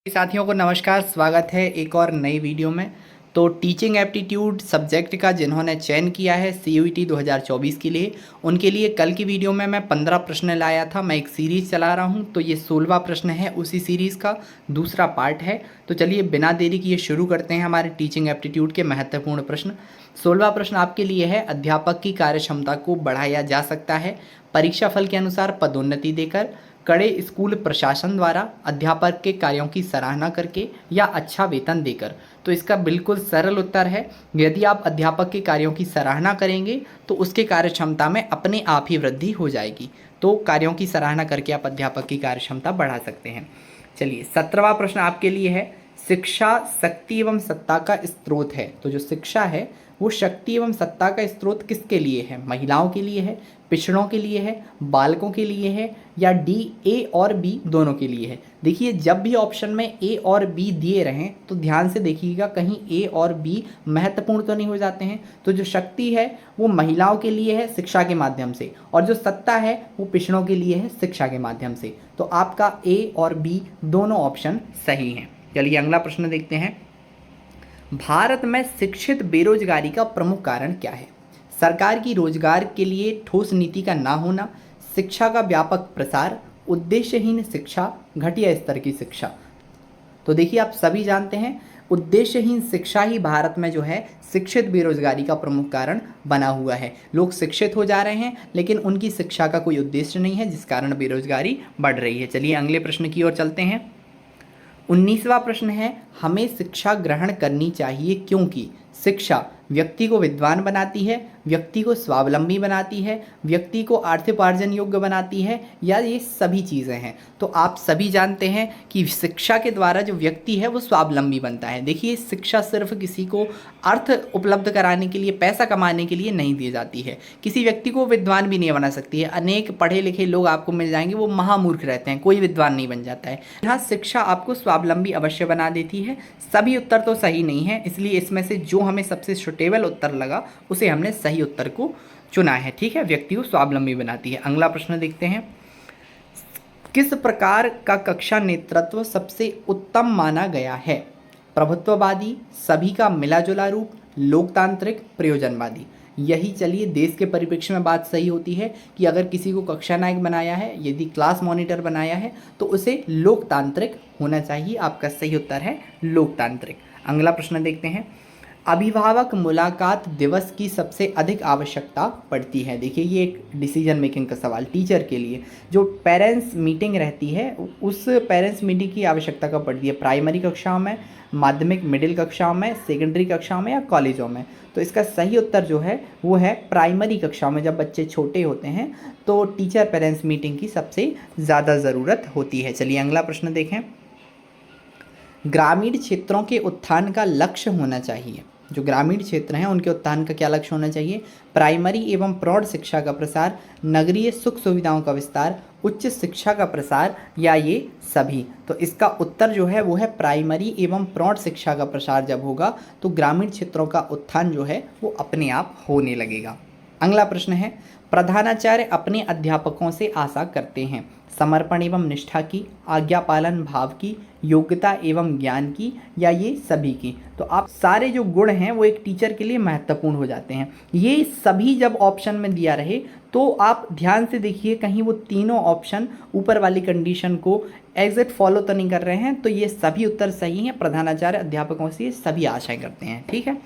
साथियों को नमस्कार, स्वागत है एक और नई वीडियो में। तो टीचिंग एप्टीट्यूड सब्जेक्ट का जिन्होंने चयन किया है CUET 2024 के लिए, उनके लिए कल की वीडियो में मैं 15 प्रश्न लाया था। मैं एक सीरीज़ चला रहा हूं, तो ये 16वां प्रश्न है, उसी सीरीज़ का दूसरा पार्ट है। तो चलिए बिना देरी किए शुरू करते हैं हमारे टीचिंग एप्टीट्यूड के महत्वपूर्ण प्रश्न। 16वां प्रश्न आपके लिए है, अध्यापक की कार्यक्षमता को बढ़ाया जा सकता है परीक्षा फल के अनुसार पदोन्नति देकर, कड़े स्कूल प्रशासन द्वारा, अध्यापक के कार्यों की सराहना करके, या अच्छा वेतन देकर। तो इसका बिल्कुल सरल उत्तर है, यदि आप अध्यापक के कार्यों की सराहना करेंगे तो उसके कार्यक्षमता में अपने आप ही वृद्धि हो जाएगी। तो कार्यों की सराहना करके आप अध्यापक की कार्यक्षमता बढ़ा सकते हैं। चलिए 17वां प्रश्न आपके लिए है, शिक्षा शक्ति एवं सत्ता का स्रोत है। तो जो शिक्षा है वो शक्ति एवं सत्ता का स्रोत किसके लिए है? महिलाओं के लिए है, पिछड़ों के लिए है, बालकों के लिए है, या डी ए और बी दोनों के लिए है? देखिए, जब भी ऑप्शन में ए और बी दिए रहें तो ध्यान से देखिएगा, कहीं ए और बी महत्वपूर्ण तो नहीं हो जाते हैं। तो जो शक्ति है वो महिलाओं के लिए है शिक्षा के माध्यम से, और जो सत्ता है वो पिछड़ों के लिए है शिक्षा के माध्यम से। तो आपका ए और बी दोनों ऑप्शन सही हैं। चलिए अगला प्रश्न देखते हैं। भारत में शिक्षित बेरोजगारी का प्रमुख कारण क्या है? सरकार की रोजगार के लिए ठोस नीति का ना होना, शिक्षा का व्यापक प्रसार, उद्देश्यहीन शिक्षा, घटिया स्तर की शिक्षा। तो देखिए, आप सभी जानते हैं उद्देश्यहीन शिक्षा ही भारत में जो है शिक्षित बेरोजगारी का प्रमुख कारण बना हुआ है। लोग शिक्षित हो जा रहे हैं लेकिन उनकी शिक्षा का कोई उद्देश्य नहीं है, जिस कारण बेरोजगारी बढ़ रही है। चलिए अगले प्रश्न की ओर चलते हैं। 19वां प्रश्न है, हमें शिक्षा ग्रहण करनी चाहिए क्योंकि शिक्षा व्यक्ति को विद्वान बनाती है, व्यक्ति को स्वावलंबी बनाती है, व्यक्ति को आर्थिकोपार्जन योग्य बनाती है, या ये सभी चीज़ें हैं? तो आप सभी जानते हैं कि शिक्षा के द्वारा जो व्यक्ति है वो स्वावलंबी बनता है। देखिए, शिक्षा सिर्फ किसी को अर्थ उपलब्ध कराने के लिए, पैसा कमाने के लिए नहीं दी जाती है। किसी व्यक्ति को विद्वान भी नहीं बना सकती है। अनेक पढ़े लिखे लोग आपको मिल जाएंगे, वो महामूर्ख रहते हैं, कोई विद्वान नहीं बन जाता है। यहाँ शिक्षा आपको स्वावलंबी अवश्य बना देती है। सभी उत्तर तो सही नहीं है, इसलिए इसमें से जो हमें सबसे सुटेबल उत्तर लगा उसे हमने सही उत्तर को चुना है। ठीक है, व्यक्ति को स्वावलंबी बनाती है। अगला प्रश्न देखते हैं। किस प्रकार का कक्षा नेतृत्व सबसे उत्तम माना गया है? प्रभुत्ववादी, सभी का मिला जुला रूप, लोकतांत्रिक, प्रयोजनवादी। यही चलिए देश के परिप्रेक्ष्य में बात सही होती है कि अगर किसी को कक्षा नायक बनाया है, यदि क्लास मॉनिटर बनाया है, तो उसे लोकतांत्रिक होना चाहिए। आपका सही उत्तर है लोकतांत्रिक। अगला प्रश्न देखते हैं। अभिभावक मुलाकात दिवस की सबसे अधिक आवश्यकता पड़ती है। देखिए, ये एक डिसीजन मेकिंग का सवाल टीचर के लिए। जो पेरेंट्स मीटिंग रहती है, उस पेरेंट्स मीटिंग की आवश्यकता कब पड़ती है? प्राइमरी कक्षाओं में, माध्यमिक मिडिल कक्षाओं में, सेकेंडरी कक्षाओं में, या कॉलेजों में? तो इसका सही उत्तर जो है वो है प्राइमरी कक्षाओं में। जब बच्चे छोटे होते हैं तो टीचर पेरेंट्स मीटिंग की सबसे ज़्यादा ज़रूरत होती है। चलिए अगला प्रश्न देखें। ग्रामीण क्षेत्रों के उत्थान का लक्ष्य होना चाहिए। जो ग्रामीण क्षेत्र हैं उनके उत्थान का क्या लक्ष्य होना चाहिए? प्राइमरी एवं प्रौढ़ शिक्षा का प्रसार, नगरीय सुख सुविधाओं का विस्तार, उच्च शिक्षा का प्रसार, या ये सभी? तो इसका उत्तर जो है वो है प्राइमरी एवं प्रौढ़ शिक्षा का प्रसार जब होगा तो ग्रामीण क्षेत्रों का उत्थान जो है वो अपने आप होने लगेगा। अगला प्रश्न है, प्रधानाचार्य अपने अध्यापकों से आशा करते हैं समर्पण एवं निष्ठा की, आज्ञा पालन भाव की, योग्यता एवं ज्ञान की, या ये सभी की? तो आप सारे जो गुण हैं वो एक टीचर के लिए महत्वपूर्ण हो जाते हैं। ये सभी जब ऑप्शन में दिया रहे तो आप ध्यान से देखिए, कहीं वो तीनों ऑप्शन ऊपर वाली कंडीशन को एग्जैक्ट फॉलो तो नहीं कर रहे हैं। तो ये सभी उत्तर सही हैं। प्रधानाचार्य अध्यापकों से सभी आशाएं करते हैं। ठीक है,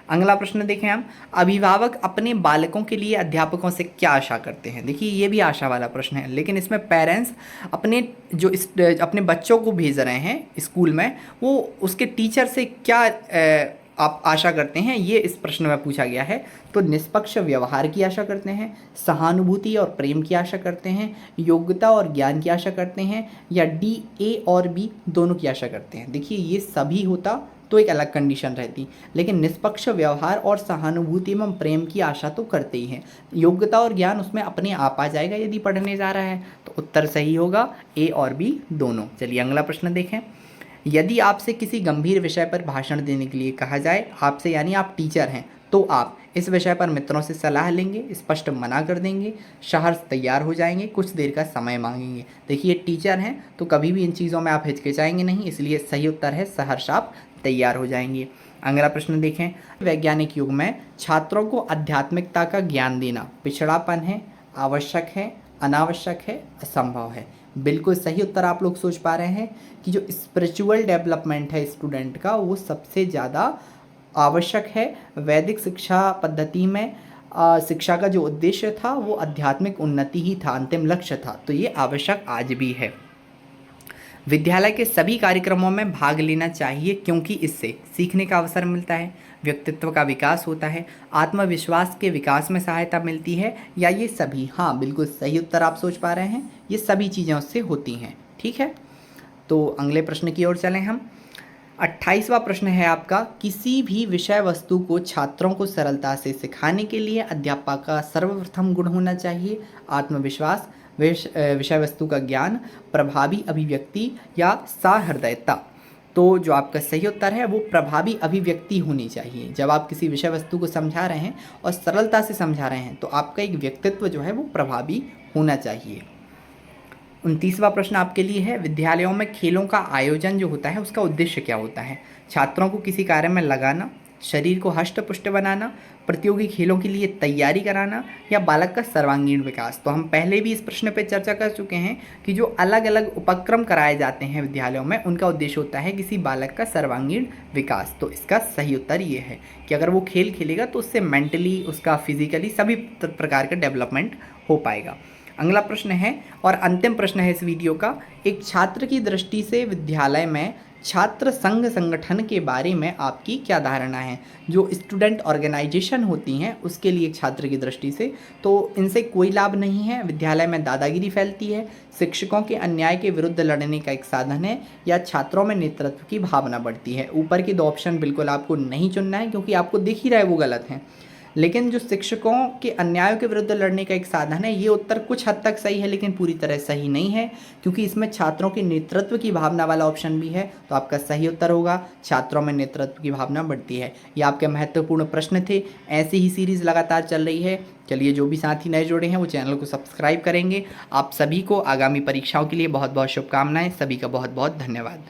अगला प्रश्न देखें हम। अभिभावक अपने बालकों के लिए अध्यापकों से क्या आशा करते हैं? देखिए, ये भी आशा वाला प्रश्न है, लेकिन इसमें पेरेंट्स अपने बच्चों को भेज रहे हैं स्कूल में, वो उसके टीचर से क्या आप आशा करते हैं, ये इस प्रश्न में पूछा गया है। तो निष्पक्ष व्यवहार की आशा करते हैं, सहानुभूति और प्रेम की आशा करते हैं, योग्यता और ज्ञान की आशा करते हैं, या डी ए और बी दोनों की आशा करते हैं? देखिए, ये सभी होता तो एक अलग कंडीशन रहती, लेकिन निष्पक्ष व्यवहार और सहानुभूति एवं प्रेम की आशा तो करते ही हैं। योग्यता और ज्ञान उसमें अपने आप आ जाएगा यदि पढ़ने जा रहा है। तो उत्तर सही होगा ए और बी दोनों। चलिए अगला प्रश्न देखें। यदि आपसे किसी गंभीर विषय पर भाषण देने के लिए कहा जाए, आपसे यानी आप टीचर हैं, तो आप इस विषय पर मित्रों से सलाह लेंगे, स्पष्ट मना कर देंगे, सहर्ष तैयार हो जाएंगे, कुछ देर का समय मांगेंगे। देखिए टीचर हैं तो कभी भी इन चीज़ों में आप हिचकिचाएंगे नहीं, इसलिए सही उत्तर है सहर्ष आप तैयार हो जाएंगे। अगला प्रश्न देखें, वैज्ञानिक युग में छात्रों को आध्यात्मिकता का ज्ञान देना पिछड़ापन है, आवश्यक है, अनावश्यक है, असंभव है। बिल्कुल सही उत्तर आप लोग सोच पा रहे हैं कि जो स्पिरिचुअल डेवलपमेंट है स्टूडेंट का वो सबसे ज़्यादा आवश्यक है। वैदिक शिक्षा पद्धति में शिक्षा का जो उद्देश्य था वो आध्यात्मिक उन्नति ही था, अंतिम लक्ष्य था, तो ये आवश्यक आज भी है। विद्यालय के सभी कार्यक्रमों में भाग लेना चाहिए क्योंकि इससे सीखने का अवसर मिलता है, व्यक्तित्व का विकास होता है, आत्मविश्वास के विकास में सहायता मिलती है, या ये सभी? हाँ बिल्कुल सही उत्तर आप सोच पा रहे हैं, ये सभी चीज़ें उससे होती हैं। ठीक है, तो अगले प्रश्न की ओर चलें हम। 28वां प्रश्न है आपका, किसी भी विषय वस्तु को छात्रों को सरलता से सिखाने के लिए अध्यापक का सर्वप्रथम गुण होना चाहिए आत्मविश्वास, विषय वस्तु का ज्ञान, प्रभावी अभिव्यक्ति या सहृदयता। तो जो आपका सही उत्तर है वो प्रभावी अभिव्यक्ति होनी चाहिए। जब आप किसी विषय वस्तु को समझा रहे हैं और सरलता से समझा रहे हैं तो आपका एक व्यक्तित्व जो है वो प्रभावी होना चाहिए। 29वां प्रश्न आपके लिए है, विद्यालयों में खेलों का आयोजन जो होता है उसका उद्देश्य क्या होता है? छात्रों को किसी कार्य में लगाना, शरीर को हष्ट पुष्ट बनाना, प्रतियोगी खेलों के लिए तैयारी कराना, या बालक का सर्वांगीण विकास। तो हम पहले भी इस प्रश्न पर चर्चा कर चुके हैं कि जो अलग अलग उपक्रम कराए जाते हैं विद्यालयों में उनका उद्देश्य होता है किसी बालक का सर्वांगीण विकास। तो इसका सही उत्तर ये है कि अगर वो खेल खेलेगा तो उससे मेंटली, उसका फिजिकली सभी प्रकार का डेवलपमेंट हो पाएगा। अगला प्रश्न है और अंतिम प्रश्न है इस वीडियो का, एक छात्र की दृष्टि से विद्यालय में छात्र संघ संगठन के बारे में आपकी क्या धारणा है? जो स्टूडेंट ऑर्गेनाइजेशन होती हैं उसके लिए छात्र की दृष्टि से तो इनसे कोई लाभ नहीं है, विद्यालय में दादागिरी फैलती है, शिक्षकों के अन्याय के विरुद्ध लड़ने का एक साधन है, या छात्रों में नेतृत्व की भावना बढ़ती है। ऊपर के 2 ऑप्शन बिल्कुल आपको नहीं चुनना है क्योंकि आपको दिख ही रहा है वो गलत है। लेकिन जो शिक्षकों के अन्यायों के विरुद्ध लड़ने का एक साधन है, ये उत्तर कुछ हद तक सही है लेकिन पूरी तरह सही नहीं है क्योंकि इसमें छात्रों के नेतृत्व की भावना वाला ऑप्शन भी है। तो आपका सही उत्तर होगा छात्रों में नेतृत्व की भावना बढ़ती है। ये आपके महत्वपूर्ण प्रश्न थे। ऐसी ही सीरीज़ लगातार चल रही है। चलिए, जो भी साथी नए जुड़े हैं वो चैनल को सब्सक्राइब करेंगे। आप सभी को आगामी परीक्षाओं के लिए बहुत बहुत शुभकामनाएं। सभी का बहुत बहुत धन्यवाद।